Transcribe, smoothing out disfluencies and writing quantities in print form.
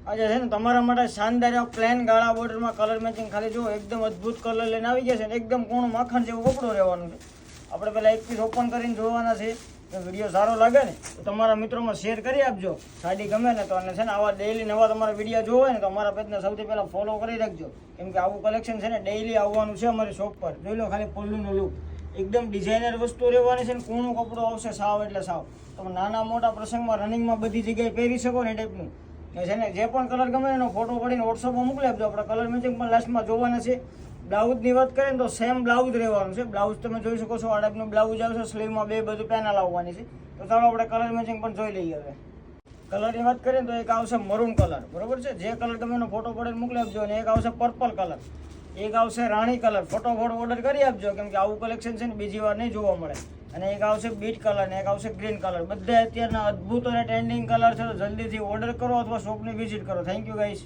આજે છે ને તમારા માટે શાનદાર એવા પ્લેન ગાળા બોર્ડરમાં કલર મેચિંગ ખાલી જો એકદમ અદ્ભુત કલર લઈને આવી ગયા છે ને એકદમ કોણ માખણ જેવું કપડું રહેવાનું છે. આપણે પહેલાં એક પીસ ઓપન કરીને જોવાના છે. તો વિડીયો સારો લાગે ને તો તમારા મિત્રોમાં શેર કરી આપજો. સાડી ગમે ને તો અને છે ને આવા ડેઈલી નવા તમારા વિડીયો જોવો હોય ને તો અમારા પેજને સૌથી પહેલાં ફોલો કરી રાખજો. કેમ કે આવું કલેક્શન છે ને ડેઈલી આવવાનું છે અમારી શોપ પર. જોઈ લો ખાલી પલ્લુનો લુક એકદમ ડિઝાઇનર વસ્તુ રહેવાની છે ને કોણું કપડું આવશે સાવ એટલે સાવ. તમે નાના મોટા પ્રસંગમાં રનિંગમાં બધી જગ્યાએ પહેરી શકો ને એ ટાઈપનું છે ને. જે પણ કલર ગમે એનો ફોટો પડીને વોટ્સઅપમાં મોકલી આપજો. આપણે કલર મેચિંગ પણ લાસ્ટમાં જોવાના છે. બ્લાઉઝની વાત કરીએ ને તો સેમ બ્લાઉઝ રહેવાનું છે. બ્લાઉઝ તમે જોઈ શકો છો આ ટાઈપનું બ્લાઉઝ આવશે. સ્લીવમાં બે બધું પેનલ આવવાની છે. તો ચાલો આપણે કલર મેચિંગ પણ જોઈ લઈએ. હવે કલરની વાત કરીએ તો એક આવશે મરૂન કલર, બરોબર છે. જે કલર તમે એનો ફોટો પડીને મોકલી આપજો. અને એક આવશે પર્પલ કલર, એક આવશે રાણી કલર. ફોટોફોટ ઓર્ડર કરી આપજો કેમ કે આવું કલેક્શન છે ને બીજી વાર નહીં જોવા મળે. અને એક આવશે બીટ કલર ને એક આવશે ગ્રીન કલર. બધા અત્યારના અદ્ભુત અને ટ્રેન્ડિંગ કલર છે. તો જલ્દીથી ઓર્ડર કરો અથવા શોપની વિઝિટ કરો. Thank you guys.